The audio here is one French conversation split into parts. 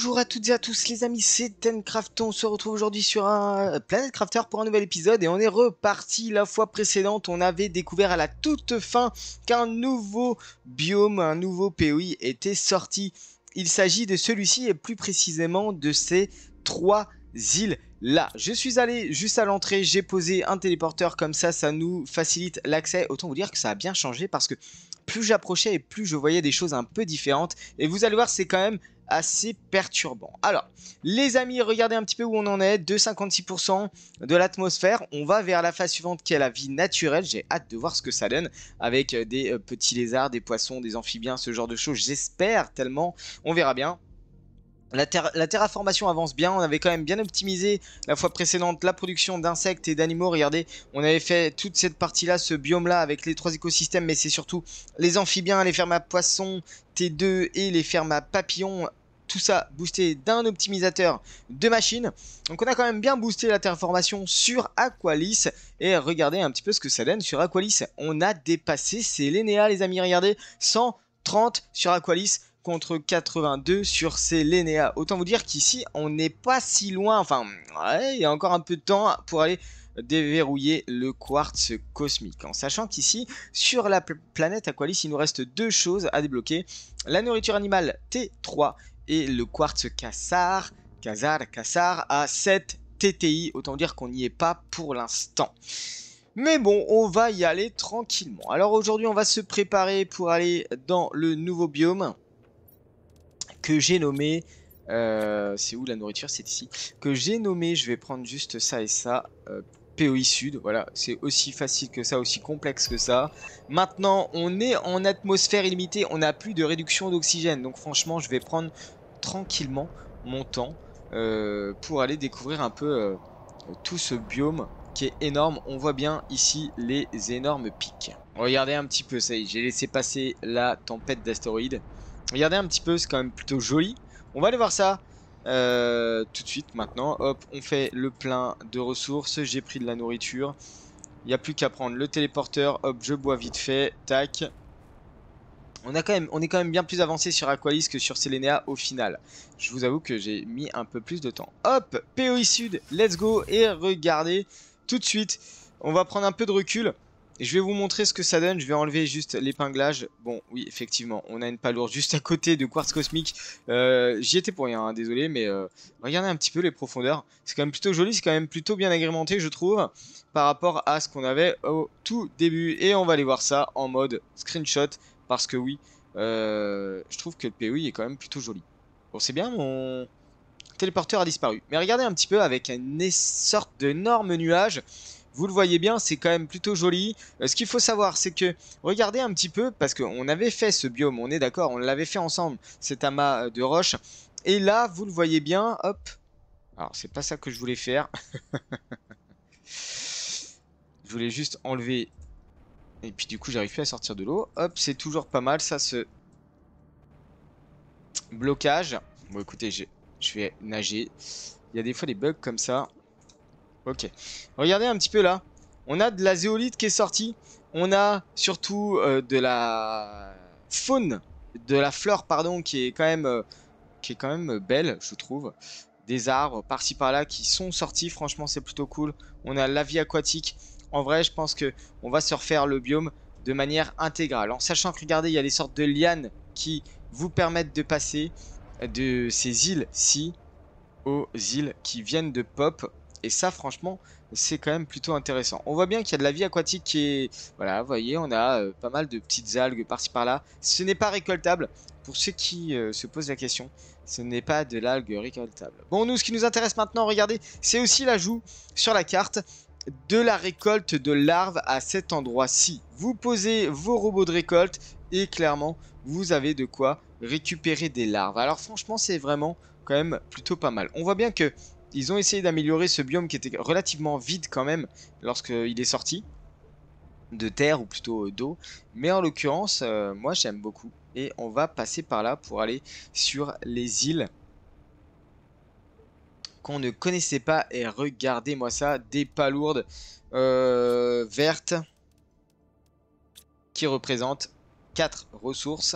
Bonjour à toutes et à tous les amis, c'est Tencraft. On se retrouve aujourd'hui sur un Planet Crafter pour un nouvel épisode et on est reparti. La fois précédente, on avait découvert à la toute fin qu'un nouveau biome, un nouveau POI était sorti. Il s'agit de celui-ci et plus précisément de ces 3 îles là. Je suis allé juste à l'entrée, j'ai posé un téléporteur comme ça nous facilite l'accès. Autant vous dire que ça a bien changé parce que plus j'approchais et plus je voyais des choses un peu différentes. Et vous allez voir, c'est quand même assez perturbant. Alors, les amis, regardez un petit peu où on en est. De 56% de l'atmosphère. On va vers la phase suivante qui est la vie naturelle. J'ai hâte de voir ce que ça donne avec des petits lézards, des poissons, des amphibiens, ce genre de choses. J'espère tellement. On verra bien. La terraformation avance bien, on avait quand même bien optimisé la fois précédente la production d'insectes et d'animaux. Regardez, on avait fait toute cette partie-là, ce biome-là avec les 3 écosystèmes, mais c'est surtout les amphibiens, les fermes à poissons, T2 et les fermes à papillons. Tout ça boosté d'un optimisateur de machines. Donc on a quand même bien boosté la terraformation sur Aqualis. Et regardez un petit peu ce que ça donne sur Aqualis. On a dépassé Selenia les amis, regardez, 130 sur Aqualis contre 82 sur Selenia. Autant vous dire qu'ici, on n'est pas si loin. Enfin, ouais, il y a encore un peu de temps pour aller déverrouiller le quartz cosmique. En sachant qu'ici, sur la planète Aqualis, il nous reste 2 choses à débloquer. La nourriture animale T3 et le quartz Kassar à 7 TTI. Autant dire qu'on n'y est pas pour l'instant. Mais bon, on va y aller tranquillement. Alors aujourd'hui, on va se préparer pour aller dans le nouveau biome que j'ai nommé, c'est où la nourriture? C'est ici, que j'ai nommé, je vais prendre juste ça et ça, POI Sud, voilà, c'est aussi facile que ça, aussi complexe que ça. Maintenant, on est en atmosphère illimitée, on n'a plus de réduction d'oxygène, donc franchement, je vais prendre tranquillement mon temps pour aller découvrir un peu tout ce biome qui est énorme. On voit bien ici les énormes pics. Regardez un petit peu, ça y est, j'ai laissé passer la tempête d'astéroïdes. Regardez un petit peu, c'est quand même plutôt joli. On va aller voir ça tout de suite maintenant. Hop, on fait le plein de ressources. J'ai pris de la nourriture. Il n'y a plus qu'à prendre le téléporteur. Hop, je bois vite fait. Tac. On est quand même bien plus avancé sur Aqualis que sur Selenia au final. Je vous avoue que j'ai mis un peu plus de temps. Hop, POI Sud, let's go. Et regardez, tout de suite, on va prendre un peu de recul. Et je vais vous montrer ce que ça donne. Je vais enlever juste l'épinglage. Bon, oui, effectivement, on a une palourde juste à côté de quartz cosmique. J'y étais pour rien, hein, désolé, mais regardez un petit peu les profondeurs. C'est quand même plutôt joli, c'est quand même plutôt bien agrémenté, je trouve, par rapport à ce qu'on avait au tout début. Et on va aller voir ça en mode screenshot. Parce que oui, je trouve que le POI est quand même plutôt joli. Bon, c'est bien, mon téléporteur a disparu. Mais regardez un petit peu avec une sorte d'énorme nuage. Vous le voyez bien, c'est quand même plutôt joli. Ce qu'il faut savoir, c'est que, regardez un petit peu, parce qu'on avait fait ce biome, on est d'accord, on l'avait fait ensemble, cet amas de roches. Et là, vous le voyez bien, hop. Alors, c'est pas ça que je voulais faire. Je voulais juste enlever. Et puis du coup, j'arrive plus à sortir de l'eau. Hop, c'est toujours pas mal, ça, ce blocage. Bon, écoutez, je vais nager. Il y a des fois des bugs comme ça. Ok. Regardez un petit peu là. On a de la zéolite qui est sortie. On a surtout de la faune, de la flore, pardon, qui est quand même belle, je trouve. Des arbres par-ci par-là qui sont sortis. Franchement, c'est plutôt cool. On a la vie aquatique. En vrai, je pense que on va se refaire le biome de manière intégrale. En sachant que, regardez, il y a des sortes de lianes qui vous permettent de passer de ces îles-ci aux îles qui viennent de pop. Et ça, franchement, c'est quand même plutôt intéressant. On voit bien qu'il y a de la vie aquatique qui est... Voilà, vous voyez, on a pas mal de petites algues par-ci par-là. Ce n'est pas récoltable. Pour ceux qui se posent la question, ce n'est pas de l'algue récoltable. Bon, nous, ce qui nous intéresse maintenant, regardez, c'est aussi l'ajout sur la carte de la récolte de larves à cet endroit-ci. Vous posez vos robots de récolte et clairement, vous avez de quoi récupérer des larves. Alors franchement, c'est vraiment quand même plutôt pas mal. On voit bien que ils ont essayé d'améliorer ce biome qui était relativement vide quand même lorsqu'il est sorti de terre ou plutôt d'eau. Mais en l'occurrence, moi j'aime beaucoup. Et on va passer par là pour aller sur les îles qu'on ne connaissait pas. Et regardez-moi ça, des palourdes vertes qui représentent 4 ressources.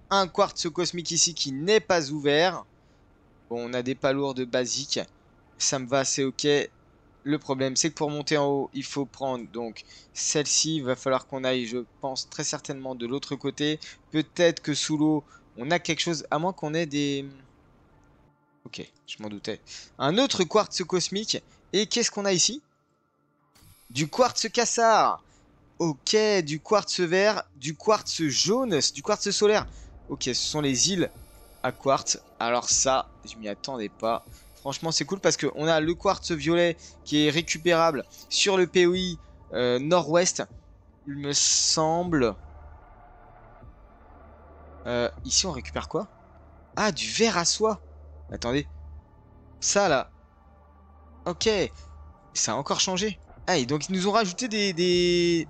Un quartz cosmique ici qui n'est pas ouvert. Bon, on a des palourdes basiques. Ça me va assez ok. Le problème, c'est que pour monter en haut, il faut prendre donc celle-ci. Il va falloir qu'on aille, je pense, très certainement de l'autre côté. Peut-être que sous l'eau, on a quelque chose, à moins qu'on ait des... Ok, je m'en doutais. Un autre quartz cosmique. Et qu'est-ce qu'on a ici? Du quartz cassard. Ok, du quartz vert, du quartz jaune, du quartz solaire. Ok, ce sont les îles à quartz. Alors ça, je m'y attendais pas. Franchement, c'est cool parce qu'on a le quartz violet qui est récupérable sur le POI nord-ouest. Il me semble. Ici, on récupère quoi? Ah, du verre à soie. Attendez. Ça, là. Ok. Ça a encore changé. Ah, et donc ils nous ont rajouté des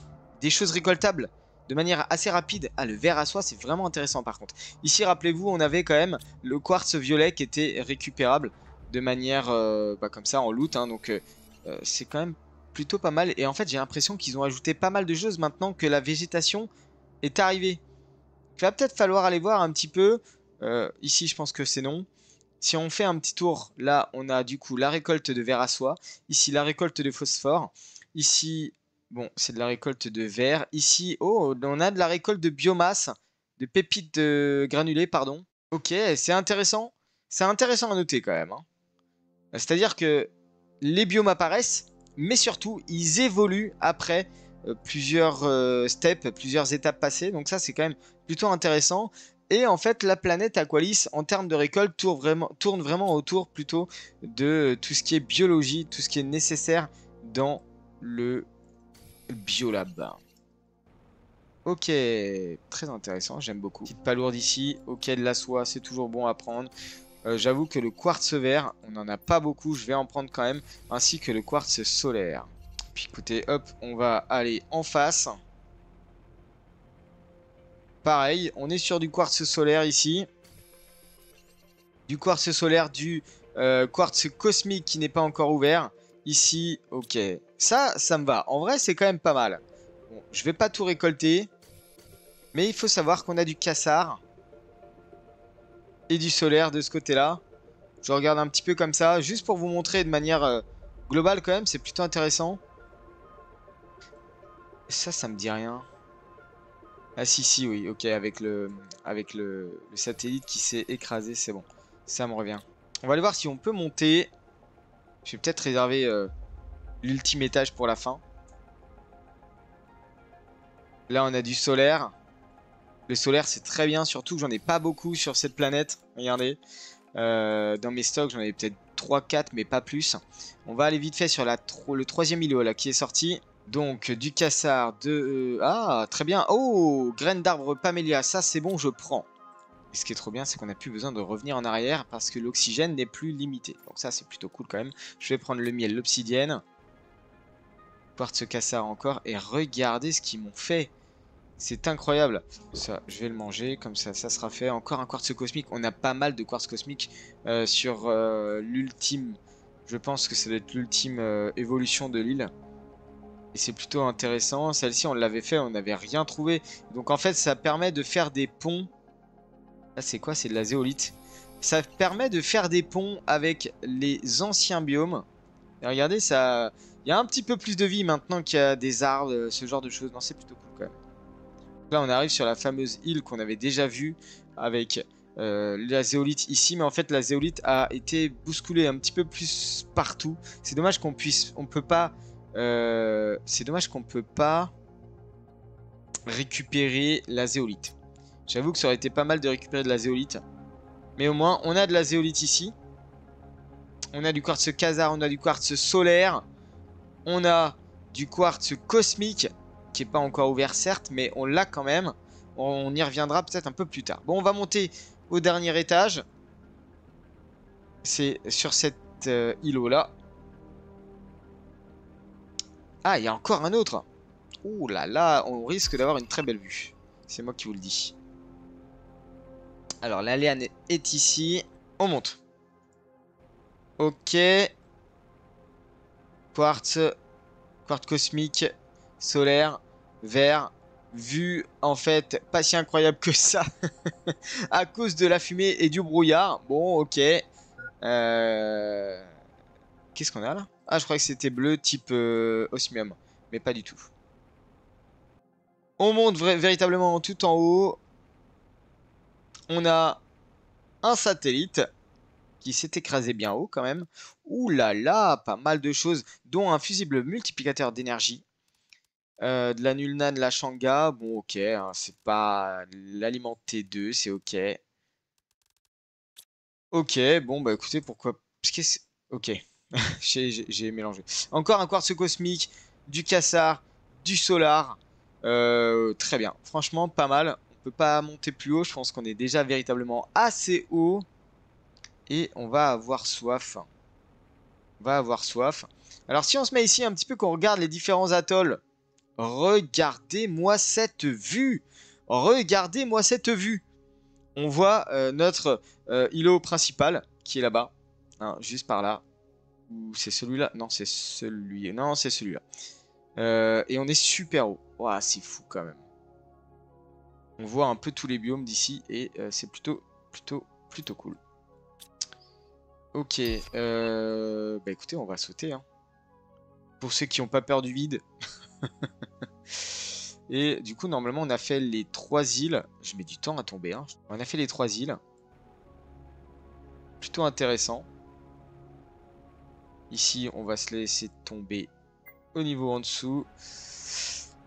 choses récoltables de manière assez rapide. Ah, le verre à soie, c'est vraiment intéressant par contre. Ici, rappelez-vous, on avait quand même le quartz violet qui était récupérable de manière comme ça en loot. Hein, donc c'est quand même plutôt pas mal. Et en fait, j'ai l'impression qu'ils ont ajouté pas mal de choses maintenant que la végétation est arrivée. Il va peut-être falloir aller voir un petit peu. Ici, je pense que c'est non. Si on fait un petit tour, là, on a du coup la récolte de verre à soie. Ici, la récolte de phosphore. Ici, bon, c'est de la récolte de verre. Ici, oh, on a de la récolte de biomasse, de pépites de granulés, pardon. Ok, c'est intéressant. C'est intéressant à noter quand même. Hein. C'est-à-dire que les biomes apparaissent, mais surtout, ils évoluent après plusieurs steps, plusieurs étapes passées. Donc ça, c'est quand même plutôt intéressant. Et en fait, la planète Aqualis, en termes de récolte, tourne vraiment autour plutôt de tout ce qui est biologie, tout ce qui est nécessaire dans le biolab. Ok, très intéressant, j'aime beaucoup. Petite palourde ici, ok, de la soie, c'est toujours bon à prendre. J'avoue que le quartz vert, on n'en a pas beaucoup, je vais en prendre quand même, ainsi que le quartz solaire. Puis écoutez, hop, on va aller en face. Pareil, on est sur du quartz solaire ici. Du quartz solaire, du quartz cosmique qui n'est pas encore ouvert. Ici, ok. Ça me va. En vrai, c'est quand même pas mal. Bon, je vais pas tout récolter. Mais il faut savoir qu'on a du cassard. Et du solaire de ce côté-là. Je regarde un petit peu comme ça. Juste pour vous montrer de manière globale quand même. C'est plutôt intéressant. Ça me dit rien. Ah si, oui. Ok, avec le satellite qui s'est écrasé, c'est bon. Ça me revient. On va aller voir si on peut monter. Je vais peut-être réserver l'ultime étage pour la fin. Là, on a du solaire. Le solaire, c'est très bien. Surtout que j'en ai pas beaucoup sur cette planète. Regardez. Dans mes stocks, j'en ai peut-être 3-4, mais pas plus. On va aller vite fait sur le troisième îlot là, qui est sorti. Donc, du cassard, ah, très bien. Oh, graines d'arbre Pamélia. Ça, c'est bon, je prends. Et ce qui est trop bien, c'est qu'on n'a plus besoin de revenir en arrière parce que l'oxygène n'est plus limité. Donc ça, c'est plutôt cool quand même. Je vais prendre le miel, l'obsidienne. Quartz cassard encore. Et regardez ce qu'ils m'ont fait. C'est incroyable. Ça, je vais le manger. Comme ça sera fait. Encore un quartz cosmique. On a pas mal de quartz cosmique sur l'ultime. Je pense que ça doit être l'ultime évolution de l'île. Et c'est plutôt intéressant. Celle-ci, on l'avait fait. On n'avait rien trouvé. Donc en fait, ça permet de faire des ponts. Là, c'est quoi? C'est de la zéolite. Ça permet de faire des ponts avec les anciens biomes. Et regardez, ça, il y a un petit peu plus de vie maintenant qu'il y a des arbres, ce genre de choses. Non, c'est plutôt cool quand même. Là, on arrive sur la fameuse île qu'on avait déjà vue avec la zéolite ici. Mais en fait, la zéolite a été bousculée un petit peu plus partout. C'est dommage qu'on puisse, on peut pas, c'est dommage qu'on peut pas récupérer la zéolite. J'avoue que ça aurait été pas mal de récupérer de la zéolite. Mais au moins, on a de la zéolite ici. On a du quartz quasar, on a du quartz solaire. On a du quartz cosmique, qui n'est pas encore ouvert certes, mais on l'a quand même. On y reviendra peut-être un peu plus tard. Bon, on va monter au dernier étage. C'est sur cet îlot-là. Ah, il y a encore un autre. Ouh là là, on risque d'avoir une très belle vue. C'est moi qui vous le dis. Alors, la liane est ici. On monte. Ok. Quartz cosmique, solaire, vert. Vue en fait pas si incroyable que ça. À cause de la fumée et du brouillard. Bon, ok. Euh, Qu'est-ce qu'on a là? Ah, je croyais que c'était bleu type osmium, mais pas du tout. On monte véritablement tout en haut. On a un satellite qui s'est écrasé bien haut quand même. Ouh là là, pas mal de choses, dont un fusible multiplicateur d'énergie. De la Nulna, de la Shanga, bon ok, hein, c'est pas l'aliment T2, c'est ok. Ok, bon bah écoutez, pourquoi... Ok, j'ai mélangé. Encore un quartz cosmique, du Cassar, du Solar. Très bien, franchement pas mal. On peut pas monter plus haut, je pense qu'on est déjà véritablement assez haut. Et on va avoir soif. On va avoir soif. Alors si on se met ici un petit peu, qu'on regarde les différents atolls. Regardez-moi cette vue. Regardez-moi cette vue. On voit notre îlot principal qui est là-bas. Hein, juste par là. Ou c'est celui-là? Non, c'est celui. Non, c'est celui-là. Et on est super haut. Ouah, c'est fou quand même. On voit un peu tous les biomes d'ici et c'est plutôt cool. Ok. Bah écoutez, on va sauter. Hein. Pour ceux qui n'ont pas peur du vide. Et du coup, normalement, on a fait les 3 îles. Je mets du temps à tomber. Hein. On a fait les 3 îles. Plutôt intéressant. Ici, on va se laisser tomber au niveau en dessous.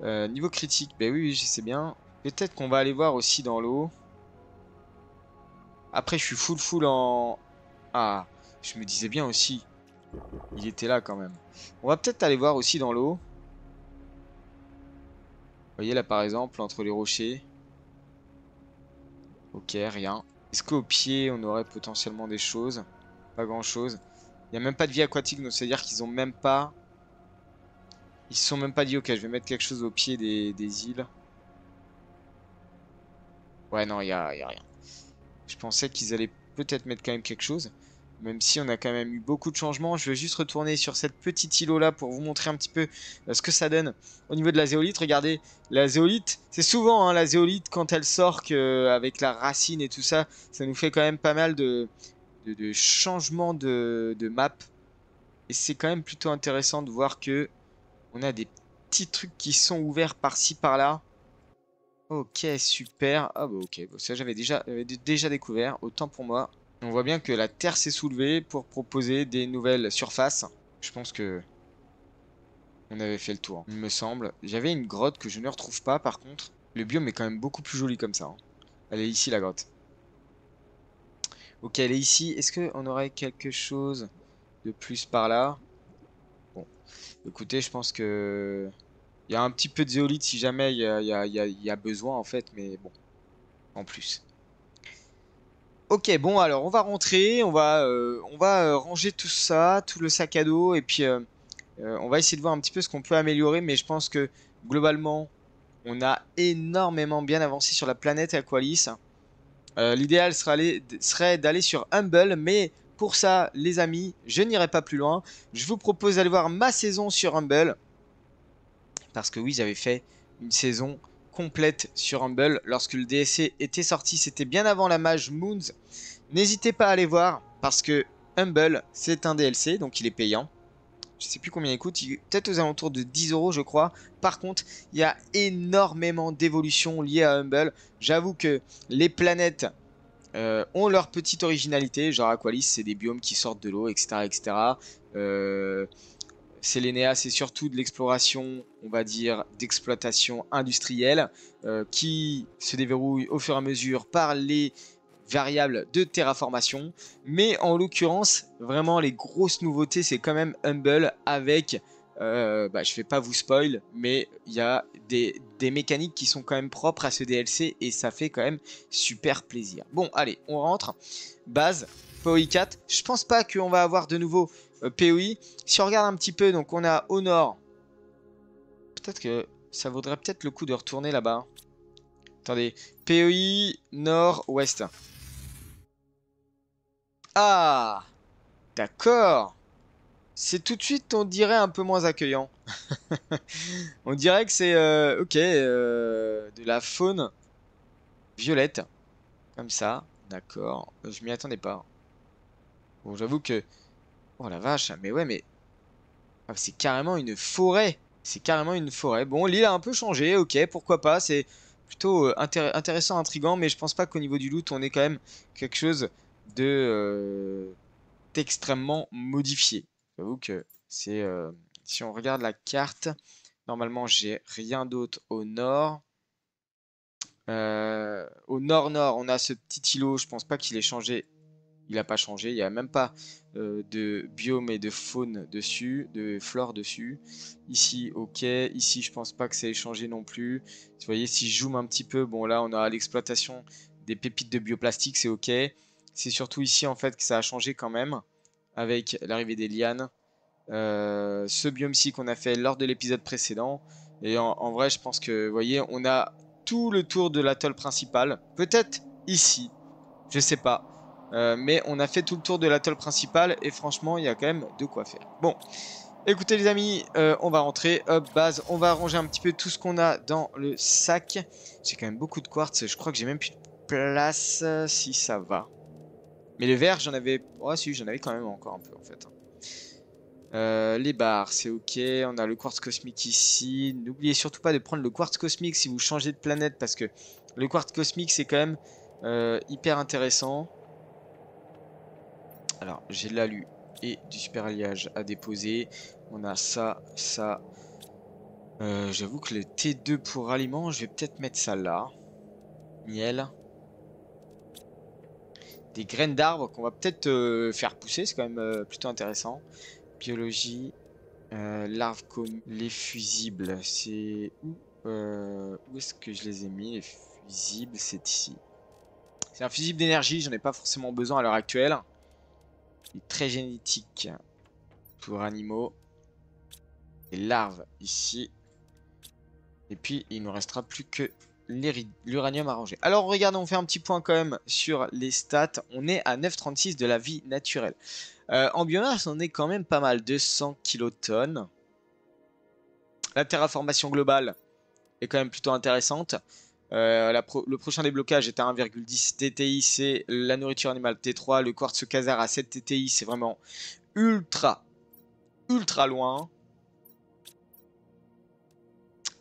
Niveau critique, ben oui, je sais bien. Peut-être qu'on va aller voir aussi dans l'eau. Après, je suis full en... Ah, je me disais bien aussi. Il était là quand même. On va peut-être aller voir aussi dans l'eau. Vous voyez là par exemple, entre les rochers. Ok, rien. Est-ce qu'au pied, on aurait potentiellement des choses? Pas grand-chose. Il n'y a même pas de vie aquatique, donc c'est-à-dire qu'ils ont même pas... Ils se sont même pas dit, ok, je vais mettre quelque chose au pied des îles. Ouais, non, y a rien. Je pensais qu'ils allaient peut-être mettre quand même quelque chose. Même si on a quand même eu beaucoup de changements. Je vais juste retourner sur cette petite îlot là pour vous montrer un petit peu ce que ça donne au niveau de la zéolite. Regardez, la zéolite, c'est souvent hein, la zéolite quand elle sort avec la racine et tout ça, ça nous fait quand même pas mal de changements de map. Et c'est quand même plutôt intéressant de voir que on a des petits trucs qui sont ouverts par-ci par-là. Ok, super. Ah bah ok, bon, ça j'avais déjà découvert, autant pour moi. On voit bien que la Terre s'est soulevée pour proposer des nouvelles surfaces. Je pense que on avait fait le tour, il me semble. J'avais une grotte que je ne retrouve pas par contre. Le biome est quand même beaucoup plus joli comme ça. Hein. Elle est ici la grotte. Ok, elle est ici. Est-ce qu'on aurait quelque chose de plus par là? Bon, écoutez, je pense que... Il y a un petit peu de zéolite si jamais il y a besoin en fait, mais bon, en plus. Ok, bon alors on va rentrer, on va ranger tout ça, tout le sac à dos, et puis on va essayer de voir un petit peu ce qu'on peut améliorer, mais je pense que globalement, on a énormément bien avancé sur la planète Aqualis. L'idéal serait d'aller sur Humble, mais pour ça, les amis, je n'irai pas plus loin. Je vous propose d'aller voir ma saison sur Humble, parce que oui, j'avais fait une saison complète sur Humble lorsque le DSC était sorti, c'était bien avant la mage Moons. N'hésitez pas à aller voir parce que Humble c'est un DLC donc il est payant. Je sais plus combien il coûte, peut-être aux alentours de 10 euros je crois. Par contre, il y a énormément d'évolutions liées à Humble. J'avoue que les planètes ont leur petite originalité. Genre Aqualis, c'est des biomes qui sortent de l'eau, etc. etc. Selenia, c'est surtout de l'exploration, on va dire, d'exploitation industrielle qui se déverrouille au fur et à mesure par les variables de terraformation. Mais en l'occurrence, vraiment, les grosses nouveautés, c'est quand même Humble avec, je vais pas vous spoil, mais il y a des mécaniques qui sont quand même propres à ce DLC et ça fait quand même super plaisir. Bon, allez, on rentre. Base, POI 4. Je pense pas qu'on va avoir de nouveau POI. Si on regarde un petit peu, donc on a au nord. Peut-être que ça vaudrait peut-être le coup de retourner là-bas. Attendez, POI nord-ouest. Ah, d'accord. C'est tout de suite, on dirait, un peu moins accueillant. On dirait que c'est, ok, de la faune violette. Comme ça, d'accord. Je m'y attendais pas. Bon, j'avoue que... Oh la vache, mais ouais, mais... Ah, c'est carrément une forêt. C'est carrément une forêt. Bon, l'île a un peu changé, ok, pourquoi pas. C'est plutôt intéressant, intriguant, mais je pense pas qu'au niveau du loot, on ait quand même quelque chose de d'extrêmement modifié. J'avoue que c'est... si on regarde la carte, normalement, j'ai rien d'autre au nord. Au nord-nord, on a ce petit îlot. Je pense pas qu'il ait changé. Il n'a pas changé. Il n'y a même pas de biome et de faune dessus, de flore dessus. Ici, ok. Ici, je pense pas que ça ait changé non plus. Vous voyez, si je zoome un petit peu, bon là, on a l'exploitation des pépites de bioplastique, c'est ok. C'est surtout ici en fait que ça a changé quand même avec l'arrivée des lianes. Ce biome-ci qu'on a fait lors de l'épisode précédent. Et en vrai, je pense que, vous voyez, on a tout le tour de l'atoll principal. Peut-être ici, je sais pas. Mais on a fait tout le tour de l'atoll principal et franchement, il y a quand même de quoi faire. Bon, écoutez les amis, on va rentrer. Hop, base, on va arranger un petit peu tout ce qu'on a dans le sac. J'ai quand même beaucoup de quartz. Je crois que j'ai même plus de place si ça va. Mais le verre, j'en avais... Oh si, j'en avais quand même encore un peu en fait. Les barres, c'est ok. On a le quartz cosmique ici. N'oubliez surtout pas de prendre le quartz cosmique si vous changez de planète parce que le quartz cosmique c'est quand même hyper intéressant. Alors, j'ai de l'alu et du super alliage à déposer. On a ça, ça. J'avoue que le T2 pour aliment, je vais peut-être mettre ça là. Miel. Des graines d'arbres qu'on va peut-être faire pousser, c'est quand même plutôt intéressant. Biologie. Larves comme les fusibles, c'est où est-ce que je les ai mis? Les fusibles, c'est ici. C'est un fusible d'énergie, j'en ai pas forcément besoin à l'heure actuelle. Il est très génétique pour animaux. Les larves ici. Et puis il nous restera plus que l'uranium à ranger. Alors regardons, on fait un petit point quand même sur les stats. On est à 9,36 de la vie naturelle. En biomasse, on est quand même pas mal, 200 kilotonnes. La terraformation globale est quand même plutôt intéressante. Le prochain déblocage est à 1,10 TTI, c'est la nourriture animale T3. Le quartz Khazar à 7 TTI, c'est vraiment ultra loin.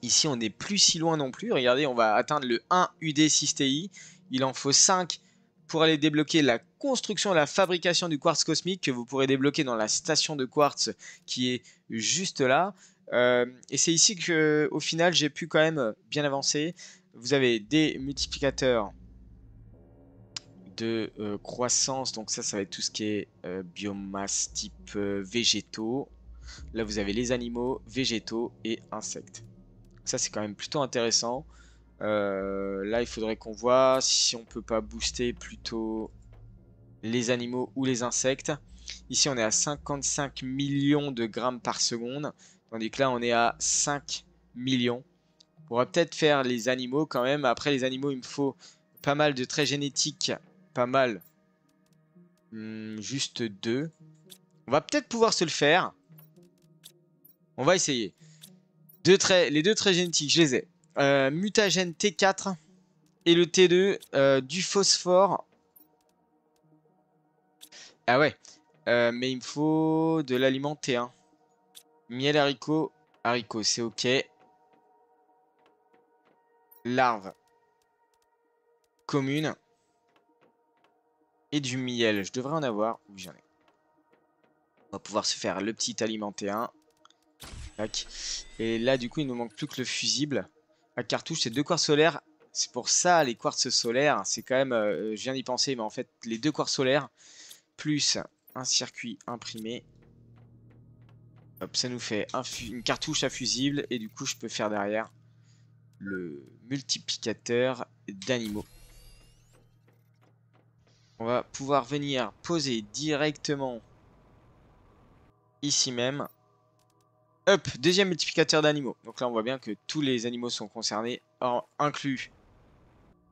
Ici, on n'est plus si loin non plus. Regardez, on va atteindre le 1 UD6 TI. Il en faut 5 pour aller débloquer la construction et la fabrication du quartz cosmique que vous pourrez débloquer dans la station de quartz qui est juste là. Et c'est ici que, au final, j'ai pu quand même bien avancer. Vous avez des multiplicateurs de croissance. Donc ça va être tout ce qui est biomasse type végétaux. Là, vous avez les animaux, végétaux et insectes. Ça, c'est quand même plutôt intéressant. Là, il faudrait qu'on voit si on peut pas booster plutôt les animaux ou les insectes. Ici, on est à 55 millions de grammes par seconde. Tandis que là, on est à 5 millions. On pourra peut-être faire les animaux quand même. Après, les animaux, il me faut pas mal de traits génétiques. Pas mal. Juste 2. On va peut-être pouvoir se le faire. On va essayer. Les deux traits génétiques, je les ai. Mutagène T4 et le T2 du phosphore. Ah ouais. Mais il me faut de l'aliment T1. Miel haricot. Haricot, c'est ok. Larve. Commune. Et du miel. Je devrais en avoir. Oui, j'en ai. On va pouvoir se faire le petit aliment T1. Tac. Et là, du coup, il nous manque plus que le fusible. La cartouche, c'est 2 quartz solaires. C'est pour ça, les quartz solaires, c'est quand même... je viens d'y penser, mais en fait, les 2 quartz solaires, plus un circuit imprimé. Hop, ça nous fait une cartouche à fusible. Et du coup, je peux faire derrière le multiplicateur d'animaux. On va pouvoir venir poser directement ici même. Hop, deuxième multiplicateur d'animaux. Donc là, on voit bien que tous les animaux sont concernés, inclus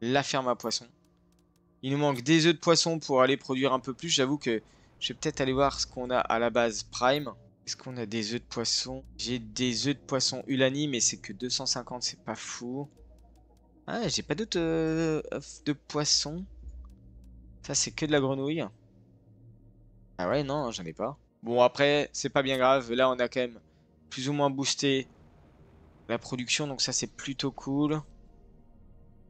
la ferme à poissons. Il nous manque des œufs de poisson pour aller produire un peu plus. J'avoue que je vais peut-être aller voir ce qu'on a à la base Prime. Est-ce qu'on a des œufs de poisson? J'ai des œufs de poisson Ulani, mais c'est que 250, c'est pas fou. Ah, j'ai pas d'autres œufs de poisson. Ça, c'est que de la grenouille. Ah ouais, non, j'en ai pas. Bon, après, c'est pas bien grave. Là, on a quand même plus ou moins boosté la production, donc ça, c'est plutôt cool.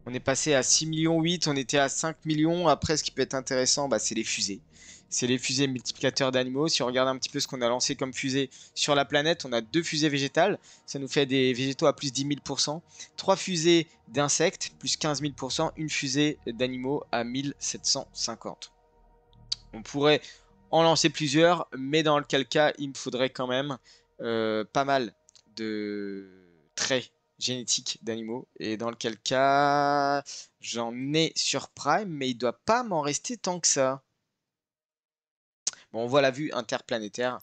On est passé à 6 millions 8, on était à 5 millions. Après, ce qui peut être intéressant, bah, c'est les fusées. C'est les fusées multiplicateurs d'animaux. Si on regarde un petit peu ce qu'on a lancé comme fusée sur la planète, on a 2 fusées végétales. Ça nous fait des végétaux à plus 10 000%. 3 fusées d'insectes, plus 15 000%. Une fusée d'animaux à 1750. On pourrait en lancer plusieurs, mais dans lequel cas, il me faudrait quand même pas mal de traits génétiques d'animaux. Et dans lequel cas, j'en ai sur Prime, mais il doit pas m'en rester tant que ça. Bon, on voit la vue interplanétaire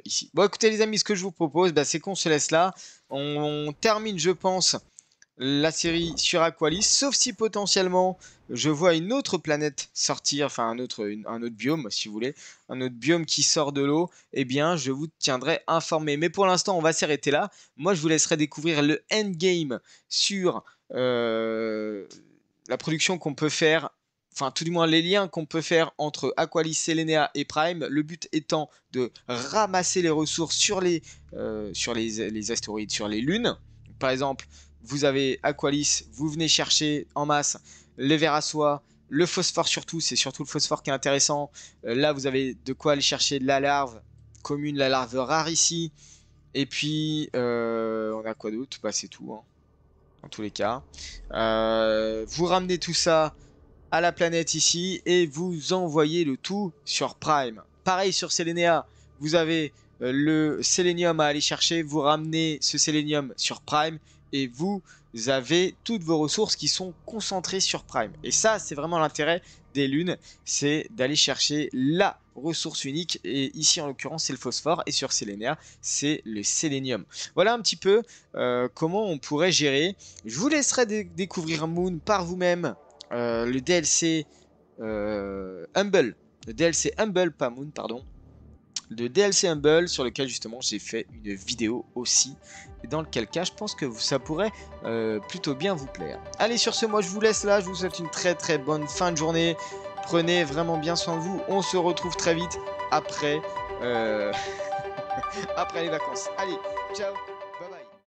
ici. Bon, écoutez les amis, ce que je vous propose, bah, c'est qu'on se laisse là. On termine, je pense, la série sur Aqualis, sauf si potentiellement je vois une autre planète sortir, enfin un autre biome si vous voulez, un autre biome qui sort de l'eau, eh bien je vous tiendrai informé. Mais pour l'instant on va s'arrêter là. Moi je vous laisserai découvrir le endgame sur la production qu'on peut faire, enfin tout du moins les liens qu'on peut faire entre Aqualis, Selenia et Prime. Le but étant de ramasser les ressources sur les astéroïdes, sur les lunes. Par exemple, vous avez Aqualis, vous venez chercher en masse les vers à soie, le phosphore surtout, c'est surtout le phosphore qui est intéressant. Là, vous avez de quoi aller chercher de la larve commune, la larve rare ici. Et puis, on a quoi d'autre? Bah, c'est tout, hein, dans tous les cas. Vous ramenez tout ça à la planète ici et vous envoyez le tout sur Prime. Pareil sur Selenia, vous avez le sélénium à aller chercher, vous ramenez ce sélénium sur Prime et vous avez toutes vos ressources qui sont concentrées sur Prime. Et ça, c'est vraiment l'intérêt des lunes, c'est d'aller chercher la ressource unique. Et ici, en l'occurrence, c'est le phosphore. Et sur Selenia, c'est le sélénium. Voilà un petit peu comment on pourrait gérer. Je vous laisserai découvrir Moon par vous-même. Le DLC Humble. Le DLC Humble, pas Moon, pardon. Le DLC Humble sur lequel justement j'ai fait une vidéo aussi. Et dans lequel cas je pense que ça pourrait plutôt bien vous plaire. Allez, sur ce, moi je vous laisse là. Je vous souhaite une très très bonne fin de journée. Prenez vraiment bien soin de vous. On se retrouve très vite après, après les vacances. Allez, ciao!